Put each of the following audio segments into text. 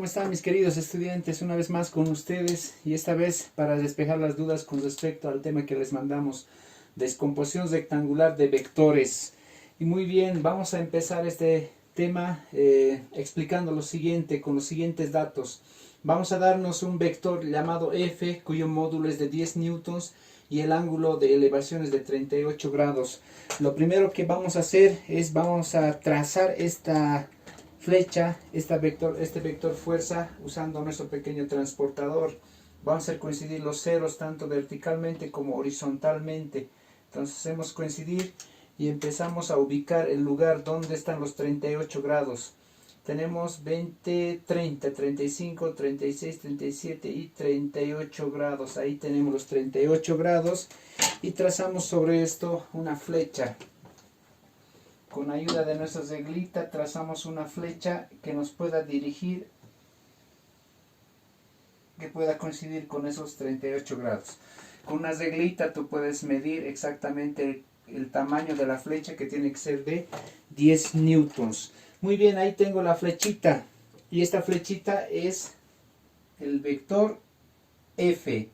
¿Cómo están mis queridos estudiantes? Una vez más con ustedes y esta vez para despejar las dudas con respecto al tema que les mandamos, descomposición rectangular de vectores. Y muy bien, vamos a empezar este tema explicando lo siguiente, con los siguientes datos. Vamos a darnos un vector llamado f, cuyo módulo es de 10 newtons y el ángulo de elevación es de 38 grados. Lo primero que vamos a hacer es vamos a trazar esta flecha, este vector fuerza usando nuestro pequeño transportador. Vamos a hacer coincidir los ceros tanto verticalmente como horizontalmente. Entonces hacemos coincidir y empezamos a ubicar el lugar donde están los 38 grados. Tenemos 20, 30, 35, 36, 37 y 38 grados. Ahí tenemos los 38 grados y trazamos sobre esto una flecha. Con ayuda de nuestra reglita trazamos una flecha que nos pueda dirigir, que pueda coincidir con esos 38 grados. Con una reglita tú puedes medir exactamente el tamaño de la flecha, que tiene que ser de 10 newtons. Muy bien, ahí tengo la flechita y esta flechita es el vector F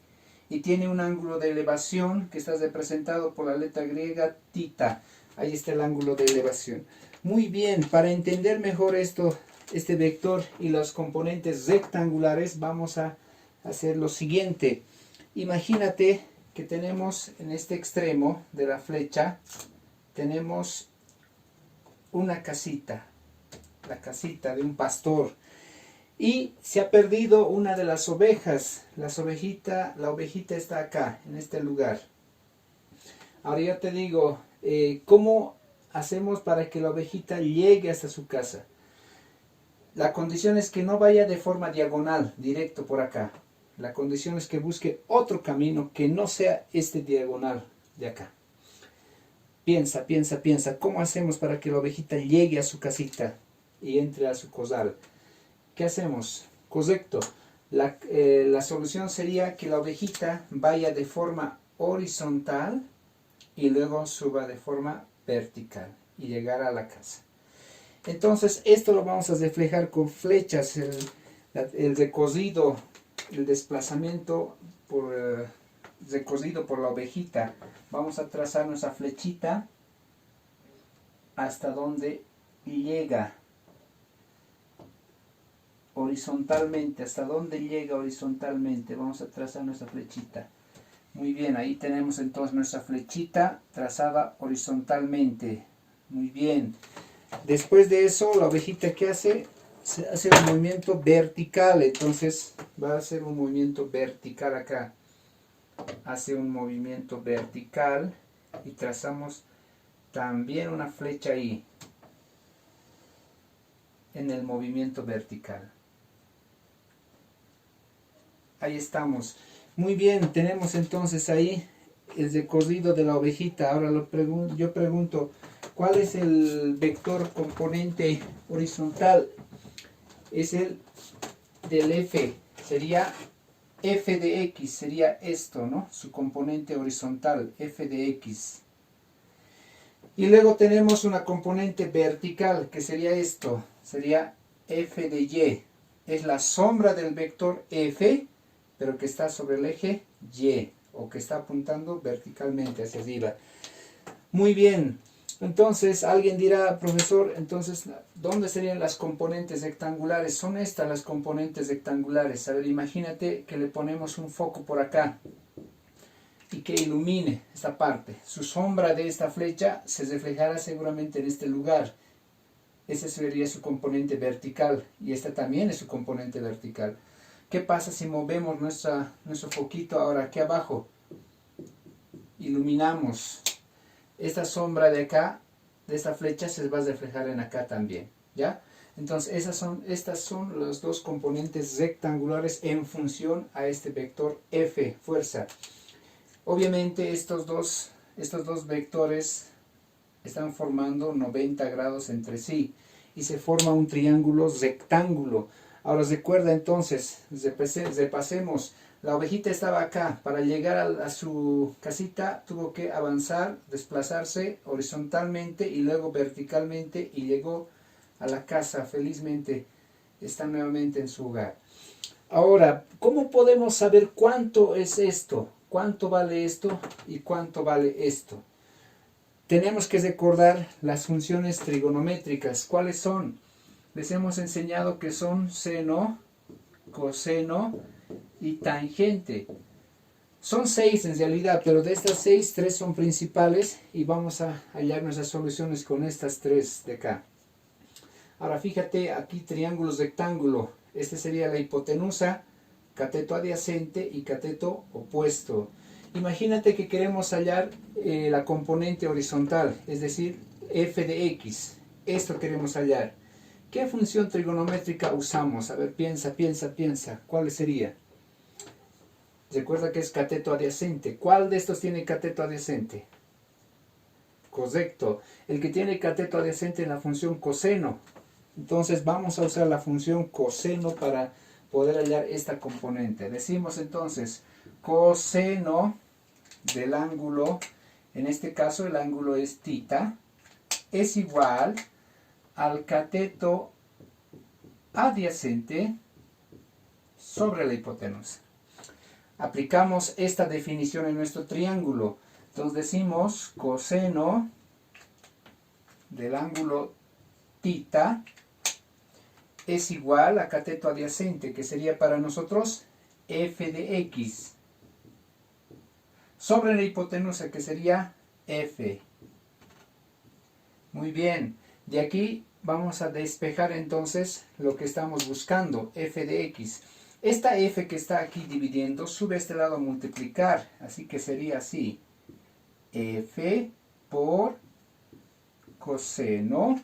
y tiene un ángulo de elevación que está representado por la letra griega tita. Ahí está el ángulo de elevación. Muy bien, para entender mejor este vector y los componentes rectangulares, vamos a hacer lo siguiente. Imagínate que tenemos en este extremo de la flecha, tenemos una casita, la casita de un pastor. Y se ha perdido una de las ovejas. La ovejita está acá, en este lugar. Ahora yo te digo, ¿cómo hacemos para que la ovejita llegue hasta su casa? La condición es que no vaya de forma diagonal, directo por acá. La condición es que busque otro camino que no sea este diagonal de acá. Piensa, piensa, piensa, ¿cómo hacemos para que la ovejita llegue a su casita y entre a su corral? ¿Qué hacemos? Correcto. La solución sería que la ovejita vaya de forma horizontal y luego suba de forma vertical y llegar a la casa. Entonces esto lo vamos a reflejar con flechas, el recorrido, el desplazamiento recorrido por la ovejita. Vamos a trazar nuestra flechita hasta donde llega horizontalmente, hasta donde llega horizontalmente. Vamos a trazar nuestra flechita. Muy bien, ahí tenemos entonces nuestra flechita trazada horizontalmente. Muy bien. Después de eso, la ovejita, ¿qué hace? Se hace un movimiento vertical. Entonces va a hacer un movimiento vertical acá. Hace un movimiento vertical y trazamos también una flecha ahí, en el movimiento vertical. Ahí estamos. Muy bien, tenemos entonces ahí el recorrido de la ovejita. Ahora yo pregunto, ¿cuál es el vector componente horizontal? Es el del F, sería f de x, sería esto, ¿no? Su componente horizontal, f de x. Y luego tenemos una componente vertical, que sería esto, sería f de y. Es la sombra del vector f, pero que está sobre el eje y, o que está apuntando verticalmente hacia arriba. Muy bien, entonces alguien dirá, profesor, entonces, ¿dónde serían las componentes rectangulares? Son estas las componentes rectangulares. A ver, imagínate que le ponemos un foco por acá y que ilumine esta parte. Su sombra de esta flecha se reflejará seguramente en este lugar. Ese sería su componente vertical y esta también es su componente vertical. ¿Qué pasa si movemos nuestro foquito ahora aquí abajo? Iluminamos. Esta sombra de acá, de esta flecha, se va a reflejar en acá también, ¿ya? Entonces estas son los dos componentes rectangulares en función a este vector F, fuerza. Obviamente estos dos vectores están formando 90 grados entre sí y se forma un triángulo rectángulo. Ahora recuerda entonces, repasemos, la ovejita estaba acá. Para llegar a su casita tuvo que avanzar, desplazarse horizontalmente y luego verticalmente y llegó a la casa felizmente. Está nuevamente en su hogar. Ahora, ¿cómo podemos saber cuánto es esto? ¿Cuánto vale esto y cuánto vale esto? Tenemos que recordar las funciones trigonométricas. ¿Cuáles son? Les hemos enseñado que son seno, coseno y tangente. Son 6 en realidad, pero de estas 6, 3 son principales y vamos a hallar nuestras soluciones con estas 3 de acá. Ahora fíjate, aquí triángulos rectángulo. Este sería la hipotenusa, cateto adyacente y cateto opuesto. Imagínate que queremos hallar la componente horizontal, es decir, f de x. Esto queremos hallar. ¿Qué función trigonométrica usamos? A ver, piensa. ¿Cuál sería? Recuerda que es cateto adyacente. ¿Cuál de estos tiene cateto adyacente? Correcto. El que tiene cateto adyacente es la función coseno. Entonces vamos a usar la función coseno para poder hallar esta componente. Decimos entonces coseno del ángulo, en este caso el ángulo es θ, es igual al cateto adyacente sobre la hipotenusa. Aplicamos esta definición en nuestro triángulo. Entonces decimos coseno del ángulo θ es igual a cateto adyacente, que sería para nosotros f de x, sobre la hipotenusa, que sería f. Muy bien, de aquí vamos a despejar entonces lo que estamos buscando, f de x. Esta f que está aquí dividiendo sube a este lado a multiplicar, así que sería así, f por coseno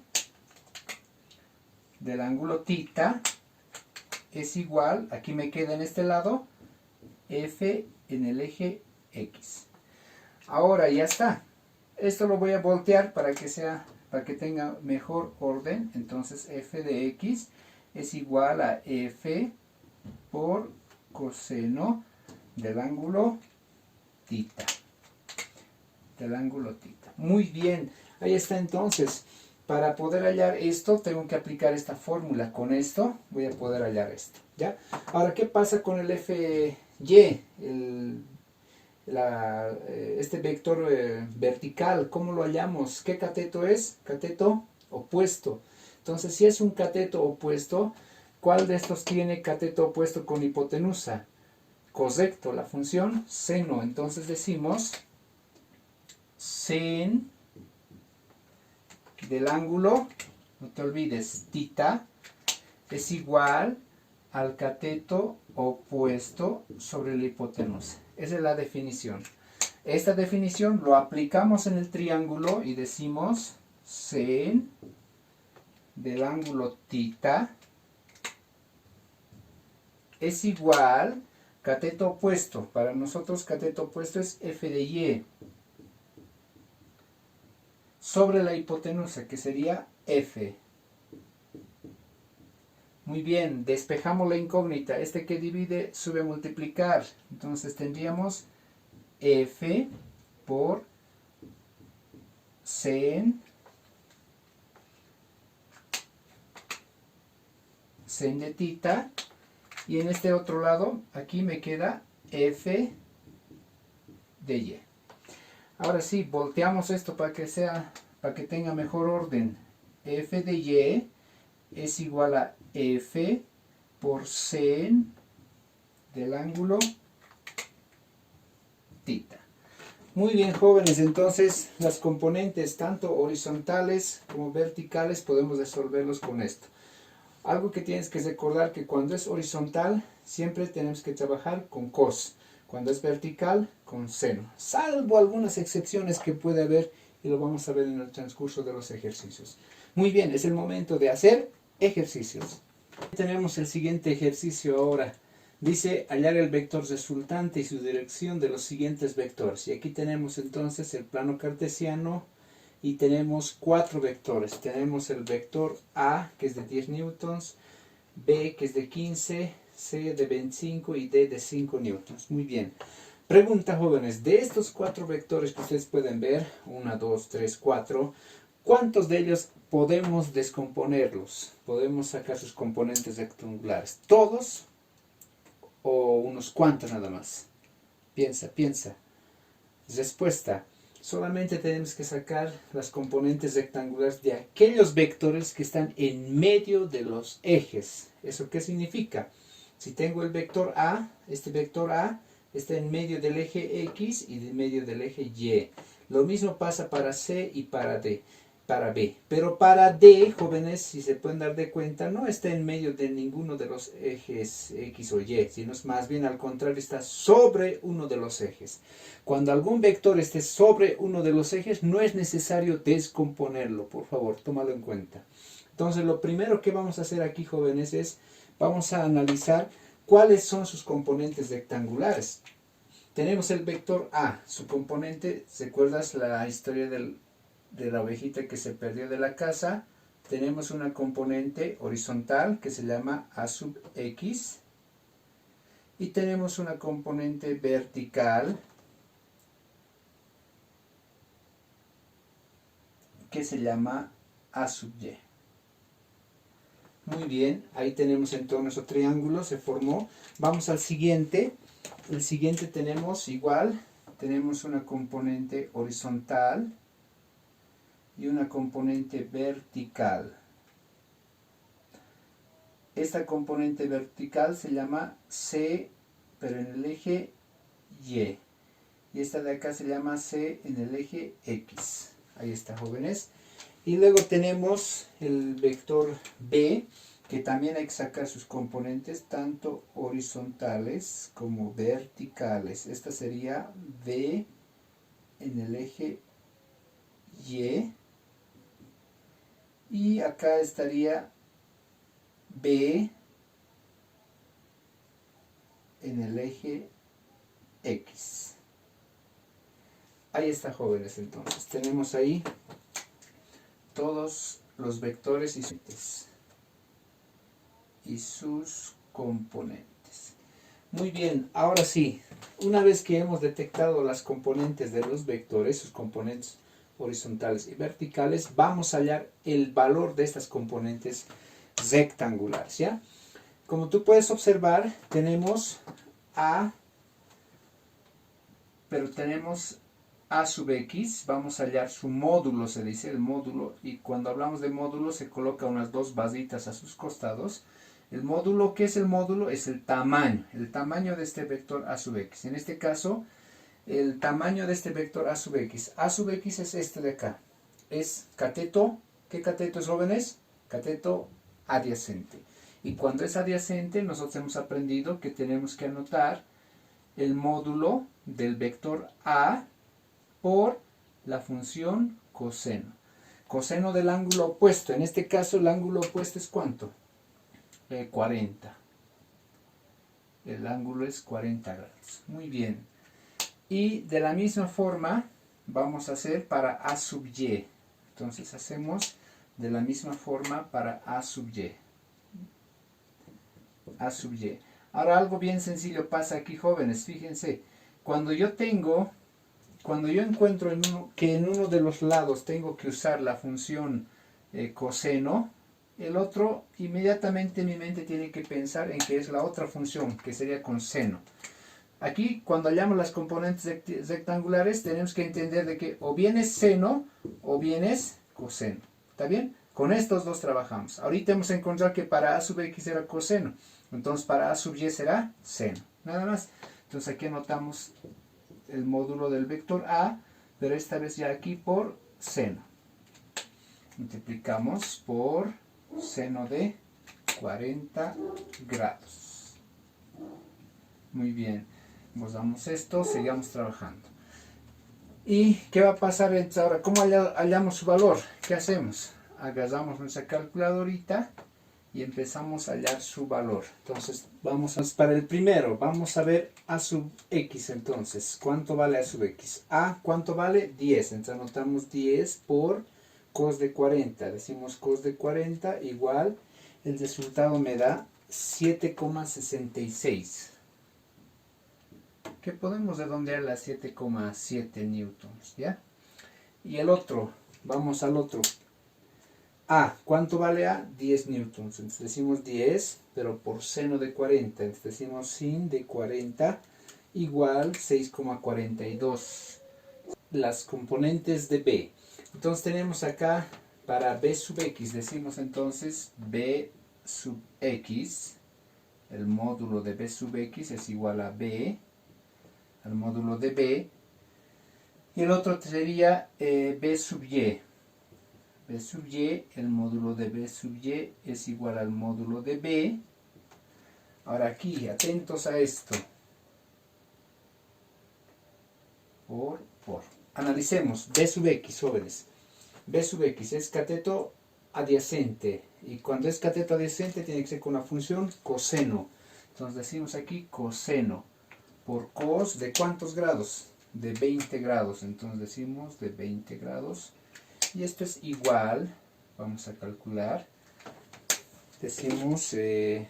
del ángulo θ es igual, aquí me queda en este lado, f en el eje x. Ahora ya está. Esto lo voy a voltear para que tenga mejor orden. Entonces f de x es igual a f por coseno del ángulo θ. Muy bien, ahí está entonces. Para poder hallar esto, tengo que aplicar esta fórmula. Con esto voy a poder hallar esto, ¿ya? Ahora, ¿qué pasa con el FY? Este vector vertical, ¿cómo lo hallamos? ¿Qué cateto es? Cateto opuesto. Entonces, si es un cateto opuesto, ¿cuál de estos tiene cateto opuesto con hipotenusa? Correcto, la función seno. Entonces decimos sen del ángulo, no te olvides, θ es igual al cateto opuesto sobre la hipotenusa. Esa es la definición. Esta definición lo aplicamos en el triángulo y decimos sen del ángulo θ es igual, cateto opuesto, para nosotros cateto opuesto es f de y, sobre la hipotenusa, que sería f. Muy bien, despejamos la incógnita. Este que divide sube a multiplicar. Entonces tendríamos f por sen de θ. Y en este otro lado, aquí me queda f de y. Ahora sí, volteamos esto para que tenga mejor orden. F de y es igual a f por sen del ángulo θ. Muy bien, jóvenes, entonces las componentes tanto horizontales como verticales podemos resolverlos con esto. Algo que tienes que recordar, que cuando es horizontal siempre tenemos que trabajar con cos. Cuando es vertical, con seno. Salvo algunas excepciones que puede haber y lo vamos a ver en el transcurso de los ejercicios. Muy bien, es el momento de hacer ejercicios. Tenemos el siguiente ejercicio ahora. Dice hallar el vector resultante y su dirección de los siguientes vectores. Y aquí tenemos entonces el plano cartesiano y tenemos 4 vectores. Tenemos el vector A, que es de 10 newtons, B, que es de 15, C de 25 y D de 5 newtons. Muy bien. Pregunta, jóvenes, de estos 4 vectores que ustedes pueden ver, 1, 2, 3, 4, ¿cuántos de ellos podemos descomponerlos, podemos sacar sus componentes rectangulares, todos o unos cuantos nada más. Piensa, piensa. Respuesta. Solamente tenemos que sacar las componentes rectangulares de aquellos vectores que están en medio de los ejes. ¿Eso qué significa? Si tengo el vector A, este vector A está en medio del eje X y en medio del eje Y. Lo mismo pasa para C y para D, para B. Pero para D, jóvenes, si se pueden dar de cuenta, no está en medio de ninguno de los ejes X o Y, sino es más bien al contrario, está sobre uno de los ejes. Cuando algún vector esté sobre uno de los ejes, no es necesario descomponerlo, por favor, tómalo en cuenta. Entonces, lo primero que vamos a hacer aquí, jóvenes, es vamos a analizar cuáles son sus componentes rectangulares. Tenemos el vector A, su componente, ¿recuerdas la historia de la ovejita que se perdió de la casa? Tenemos una componente horizontal que se llama A sub X y tenemos una componente vertical que se llama A sub Y. Muy bien, ahí tenemos entonces nuestro triángulo, se formó. Vamos al siguiente. El siguiente tenemos igual, tenemos una componente horizontal y una componente vertical. Esta componente vertical se llama C, pero en el eje Y. Y esta de acá se llama C en el eje X. Ahí está, jóvenes. Y luego tenemos el vector B, que también hay que sacar sus componentes tanto horizontales como verticales. Esta sería B en el eje Y. Y acá estaría B en el eje X. Ahí está, jóvenes, entonces. Tenemos ahí todos los vectores y sus componentes. Muy bien, ahora sí, una vez que hemos detectado las componentes de los vectores, sus componentes horizontales y verticales, vamos a hallar el valor de estas componentes rectangulares, ¿ya? Como tú puedes observar, tenemos A, pero tenemos A sub X, vamos a hallar su módulo, se dice el módulo, y cuando hablamos de módulo se coloca unas dos basitas a sus costados. El módulo, ¿qué es el módulo? Es el tamaño de este vector A sub X. En este caso, el tamaño de este vector A sub X. A sub X es este de acá. Es cateto. ¿Qué cateto es, jóvenes? Cateto adyacente. Y cuando es adyacente, nosotros hemos aprendido que tenemos que anotar el módulo del vector A por la función coseno. Coseno del ángulo opuesto. En este caso, el ángulo opuesto es ¿cuánto? 40. El ángulo es 40 grados. Muy bien. Y de la misma forma vamos a hacer para A sub Y. Entonces hacemos de la misma forma para A sub Y. A sub Y. Ahora algo bien sencillo pasa aquí, jóvenes. Fíjense. Cuando yo encuentro que en uno de los lados tengo que usar la función coseno, el otro, inmediatamente mi mente tiene que pensar en que es la otra función, que sería con seno. Aquí, cuando hallamos las componentes rectangulares, tenemos que entender de que o bien es seno o bien es coseno. ¿Está bien? Con estos dos trabajamos. Ahorita hemos encontrado que para A sub X era coseno. Entonces, para A sub Y será seno. Nada más. Entonces, aquí anotamos el módulo del vector A, pero esta vez ya aquí por seno. Multiplicamos por seno de 40 grados. Muy bien. Damos esto, sigamos trabajando. ¿Y qué va a pasar ahora? ¿Cómo hallamos su valor? ¿Qué hacemos? Agarramos nuestra calculadorita y empezamos a hallar su valor. Entonces, para el primero, vamos a ver A sub X entonces. ¿Cuánto vale A sub X? A, ¿cuánto vale? 10. Entonces anotamos 10 por cos de 40. Decimos cos de 40 igual, el resultado me da 7,66. Que podemos redondear a 7,7 newtons, ¿ya? Y el otro, vamos al otro. A, ¿cuánto vale A? 10 newtons. Entonces decimos 10, pero por seno de 40. Entonces decimos sin de 40 igual 6,42. Las componentes de B. Entonces tenemos acá para B sub X, decimos entonces B sub X, el módulo de B sub X es igual a B, al módulo de B, y el otro sería B sub Y. B sub Y, el módulo de B sub Y es igual al módulo de B. Ahora aquí, atentos a esto. Por. Analicemos B sub X, jóvenes. B sub X es cateto adyacente. Y cuando es cateto adyacente tiene que ser con la función coseno. Entonces decimos aquí coseno por cos de ¿cuántos grados? De 20 grados. Entonces decimos de 20 grados. Y esto es igual, vamos a calcular, decimos B,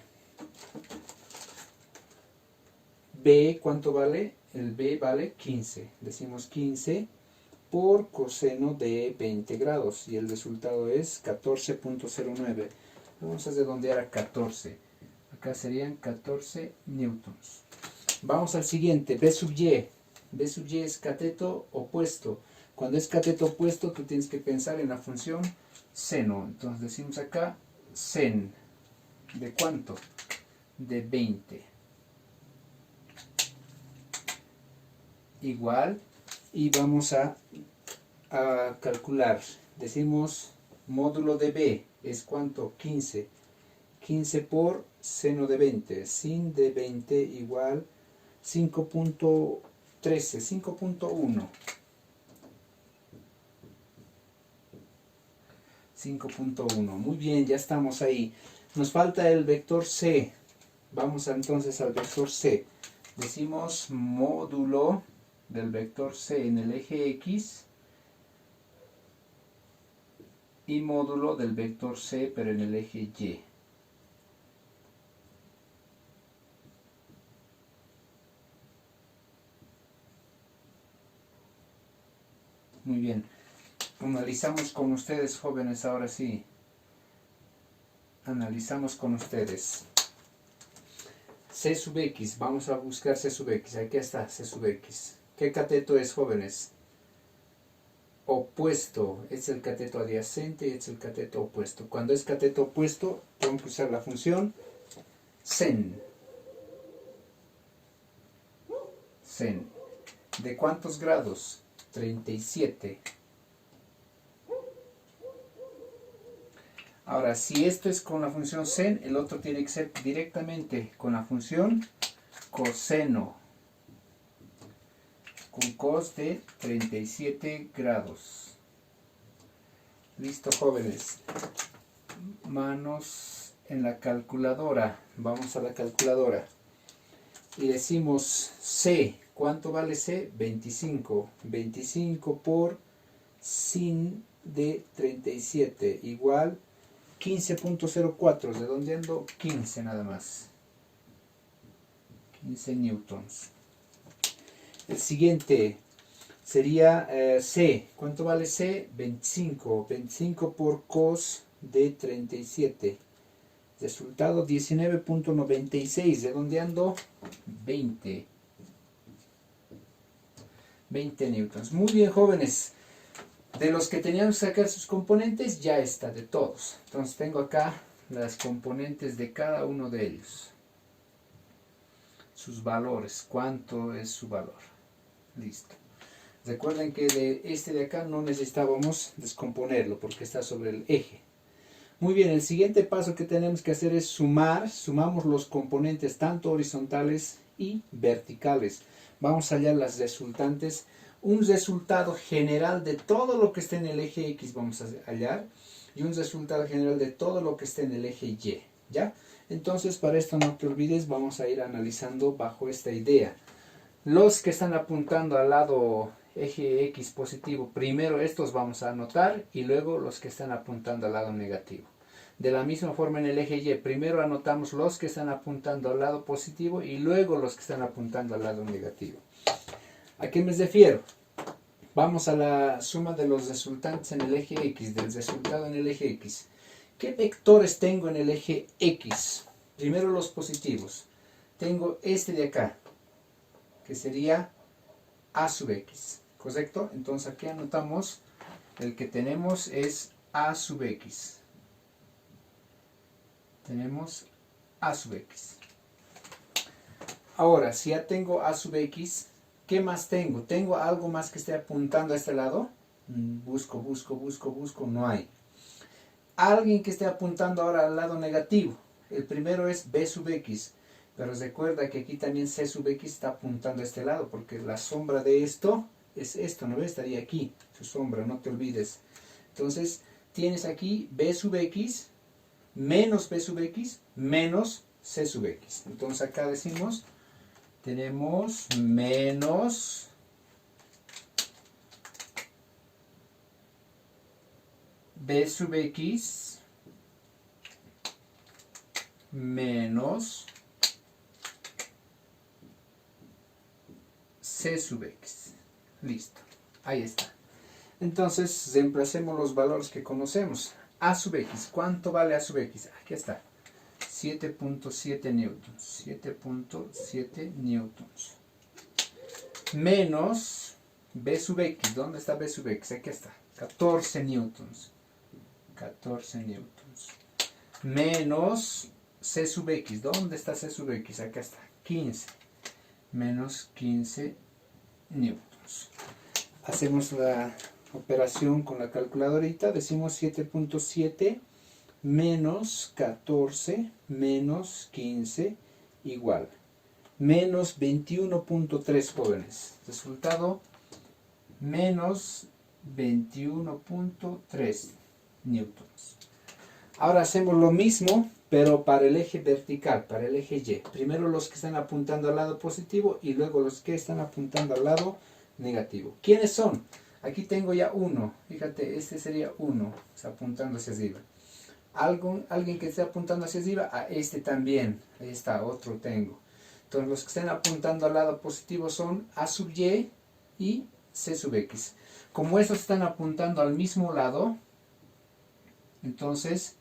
¿cuánto vale? El B vale 15, decimos 15 por coseno de 20 grados y el resultado es 14.09. Vamos a redondear a 14, acá serían 14 newtons. Vamos al siguiente, B sub Y. B sub Y es cateto opuesto. Cuando es cateto opuesto, tú tienes que pensar en la función seno. Entonces decimos acá sen. ¿De cuánto? De 20. Igual. Y vamos a calcular. Decimos módulo de B. ¿Es cuánto? 15. 15 por seno de 20. Sin de 20 igual 5.13. 5.1. 5.1. Muy bien, ya estamos ahí. Nos falta el vector C. Vamos entonces al vector C. Decimos módulo del vector C en el eje X y módulo del vector C pero en el eje Y. Muy bien. Analizamos con ustedes, jóvenes, ahora sí. Analizamos con ustedes. C sub X, vamos a buscar C sub X. Aquí está C sub X. ¿Qué cateto es, jóvenes? Opuesto. Es el cateto adyacente y es el cateto opuesto. Cuando es cateto opuesto, tengo que usar la función sen. Sen. ¿De cuántos grados? 37. Ahora, si esto es con la función sen, el otro tiene que ser directamente con la función coseno. Con cos de 37 grados. Listo, jóvenes. Manos en la calculadora. Vamos a la calculadora. Y decimos C. ¿Cuánto vale C? 25. 25 por sin de 37 igual 15.04, redondeando 15 nada más. 15 newtons. El siguiente sería C. ¿Cuánto vale C? 25. 25 por cos de 37. Resultado 19.96, redondeando 20. 20 newtons. Muy bien, jóvenes. De los que teníamos que sacar sus componentes, ya está, de todos. Entonces tengo acá las componentes de cada uno de ellos. Sus valores, cuánto es su valor. Listo. Recuerden que de este de acá no necesitábamos descomponerlo porque está sobre el eje. Muy bien, el siguiente paso que tenemos que hacer es sumar. Sumamos los componentes tanto horizontales y verticales. Vamos a hallar las resultantes. Un resultado general de todo lo que esté en el eje X vamos a hallar. Y un resultado general de todo lo que esté en el eje Y. ¿Ya? Entonces, para esto no te olvides, vamos a ir analizando bajo esta idea. Los que están apuntando al lado eje X positivo, primero estos vamos a anotar y luego los que están apuntando al lado negativo. De la misma forma en el eje Y, primero anotamos los que están apuntando al lado positivo y luego los que están apuntando al lado negativo. ¿A qué me refiero? Vamos a la suma de los resultantes en el eje X, del resultado en el eje X. ¿Qué vectores tengo en el eje X? Primero los positivos. Tengo este de acá, que sería A sub X, ¿correcto? Entonces aquí anotamos, el que tenemos es A sub X. Tenemos A sub X. Ahora, si ya tengo A sub X, ¿qué más tengo? ¿Tengo algo más que esté apuntando a este lado? Busco, no hay. Alguien que esté apuntando ahora al lado negativo. El primero es B sub X. Pero recuerda que aquí también C sub X está apuntando a este lado, porque la sombra de esto es esto, ¿no ves? Estaría aquí, su sombra, no te olvides. Entonces, tienes aquí B sub X menos B sub X menos C sub X. Entonces acá decimos, tenemos menos B sub X menos C sub X. Listo. Ahí está. Entonces, reemplacemos los valores que conocemos. A sub X. ¿Cuánto vale A sub X? Aquí está. 7.7 newtons. 7.7 newtons. Menos B sub X. ¿Dónde está B sub X? Aquí está. 14 newtons. 14 newtons. Menos C sub X. ¿Dónde está C sub X? Acá está. 15. Menos 15 newtons. Hacemos la operación con la calculadorita. Decimos 7.7 menos 14 menos 15 igual. Menos 21.3, jóvenes. Resultado, menos 21.3 newtons. Ahora hacemos lo mismo, pero para el eje vertical, para el eje Y. Primero los que están apuntando al lado positivo y luego los que están apuntando al lado negativo. ¿Quiénes son? Aquí tengo ya uno. Fíjate, este sería uno, está apuntando hacia arriba. Alguien que esté apuntando hacia arriba, a este también. Ahí está, otro tengo. Entonces los que estén apuntando al lado positivo son A sub Y y C sub X. Como esos están apuntando al mismo lado, entonces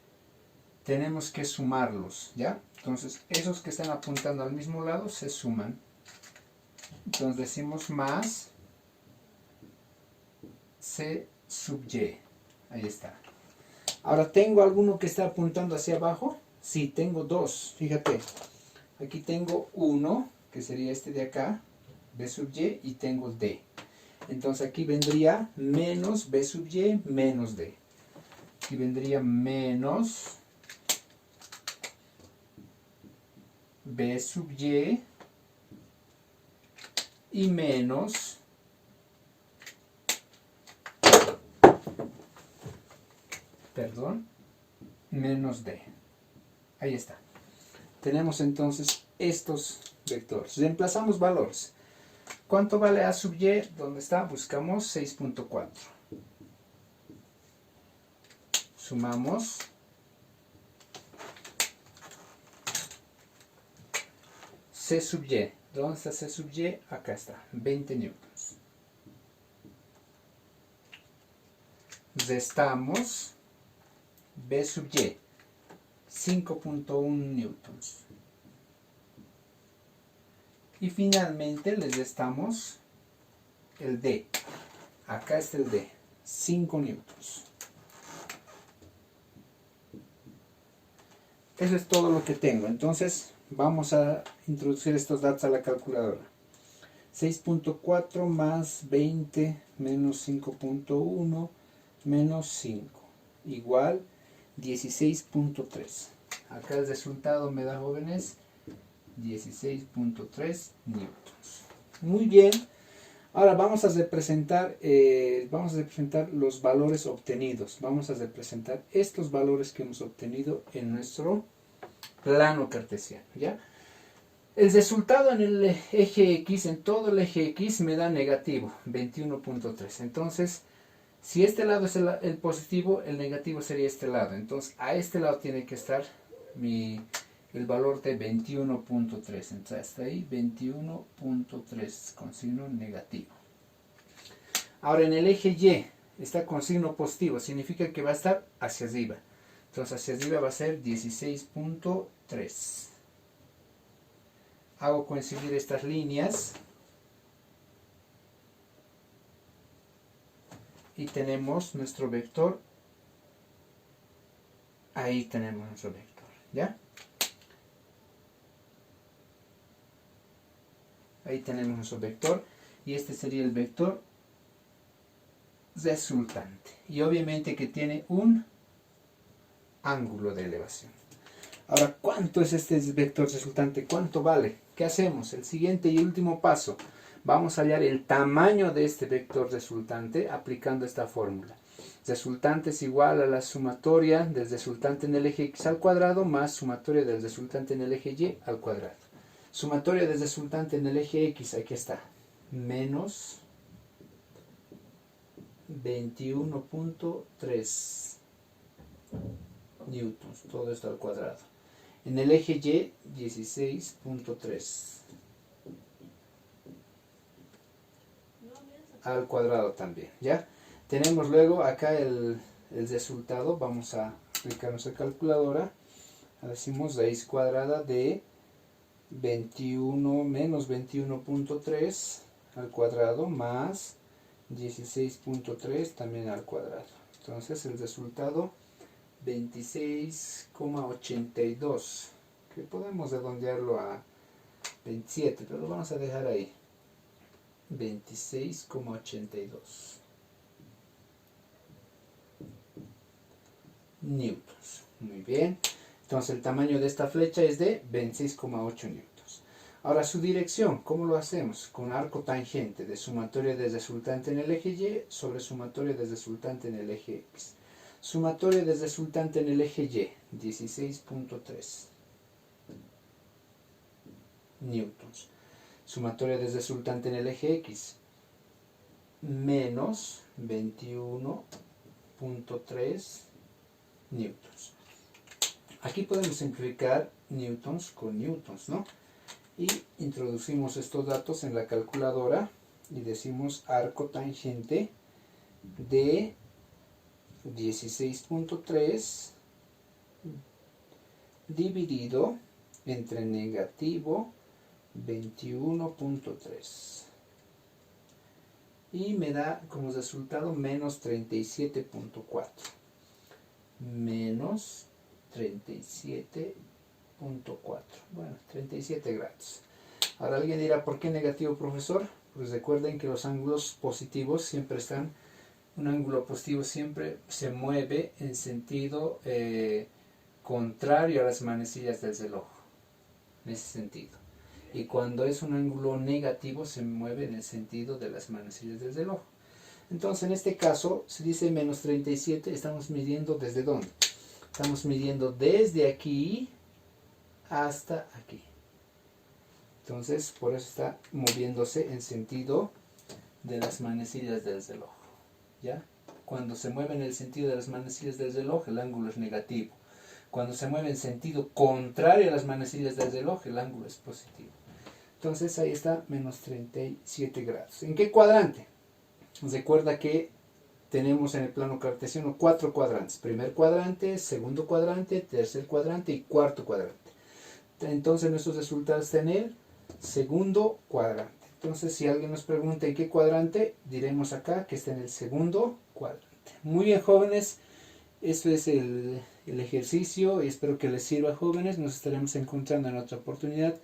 tenemos que sumarlos, ¿ya? Entonces esos que están apuntando al mismo lado se suman. Entonces decimos más C sub Y. Ahí está. Ahora, ¿tengo alguno que está apuntando hacia abajo? Sí, tengo dos. Fíjate. Aquí tengo uno, que sería este de acá, B sub Y, y tengo D. Entonces aquí vendría menos B sub Y menos D. Aquí vendría menos B sub y menos menos D. Ahí está. Tenemos entonces estos vectores. Reemplazamos valores. ¿Cuánto vale A sub Y? ¿Dónde está? Buscamos 6.4. Sumamos. C sub Y. ¿Dónde está C sub Y? Acá está. 20 newtons. Restamos B sub Y. 5.1 newtons. Y finalmente les restamos el D. Acá está el D. 5 newtons. Eso es todo lo que tengo. Entonces vamos a introducir estos datos a la calculadora. 6.4 más 20 menos 5.1 menos 5 igual 16.3. Acá el resultado me da, jóvenes, 16.3 newtons. Muy bien. Ahora vamos a representar los valores obtenidos. Vamos a representar estos valores que hemos obtenido en nuestro plano cartesiano, ¿ya? El resultado en el eje X, en todo el eje X, me da negativo, 21.3. Entonces, si este lado es el positivo, el negativo sería este lado. Entonces, a este lado tiene que estar el valor de 21.3. Entonces, hasta ahí 21.3 con signo negativo. Ahora, en el eje Y está con signo positivo, significa que va a estar hacia arriba. Entonces hacia arriba va a ser 16.3. Hago coincidir estas líneas. Y tenemos nuestro vector. Ahí tenemos nuestro vector, ¿ya? Ahí tenemos nuestro vector. Y este sería el vector resultante. Y obviamente que tiene un ángulo de elevación. Ahora, ¿cuánto es este vector resultante? ¿Cuánto vale? ¿Qué hacemos? El siguiente y último paso. Vamos a hallar el tamaño de este vector resultante aplicando esta fórmula. Resultante es igual a la sumatoria del resultante en el eje x al cuadrado más sumatoria del resultante en el eje y al cuadrado. Sumatoria del resultante en el eje x, aquí está, menos 21.3 newtons, todo esto al cuadrado. En el eje y, 16.3 al cuadrado también, ¿ya? Tenemos luego acá el resultado. Vamos a aplicar nuestra calculadora. Decimos raíz cuadrada de 21 menos 21.3 al cuadrado más 16.3 también al cuadrado. Entonces el resultado 26,82, que podemos redondearlo a 27, pero lo vamos a dejar ahí. 26,82 newtons. Muy bien. Entonces el tamaño de esta flecha es de 26,8 newtons. Ahora su dirección, ¿cómo lo hacemos? Con arco tangente de sumatoria del resultante en el eje y sobre sumatoria del resultante en el eje x. Sumatoria del resultante en el eje y, 16.3 newtons. Sumatoria del resultante en el eje x, menos 21.3 newtons. Aquí podemos simplificar newtons con newtons, ¿no? Y introducimos estos datos en la calculadora y decimos arco tangente de 16.3 dividido entre negativo 21.3 y me da como resultado menos 37.4, menos 37.4, bueno, 37 grados. Ahora alguien dirá, ¿por qué negativo, profesor? Pues recuerden que los ángulos positivos siempre están, un ángulo positivo siempre se mueve en sentido contrario a las manecillas del reloj, en ese sentido. Y cuando es un ángulo negativo se mueve en el sentido de las manecillas del reloj. Entonces en este caso, si dice menos 37, estamos midiendo ¿desde dónde? Estamos midiendo desde aquí hasta aquí. Entonces por eso está moviéndose en sentido de las manecillas del reloj, ¿ya? Cuando se mueve en el sentido de las manecillas del reloj, el ángulo es negativo. Cuando se mueve en sentido contrario a las manecillas del reloj, el ángulo es positivo. Entonces ahí está, menos 37 grados. ¿En qué cuadrante? Recuerda que tenemos en el plano cartesiano 4 cuadrantes. Primer cuadrante, segundo cuadrante, tercer cuadrante y cuarto cuadrante. Entonces nuestros resultados están en el segundo cuadrante. Entonces si alguien nos pregunta en qué cuadrante, diremos acá que está en el segundo cuadrante. Muy bien, jóvenes. Esto es el ejercicio y espero que les sirva, jóvenes. Nos estaremos encontrando en otra oportunidad.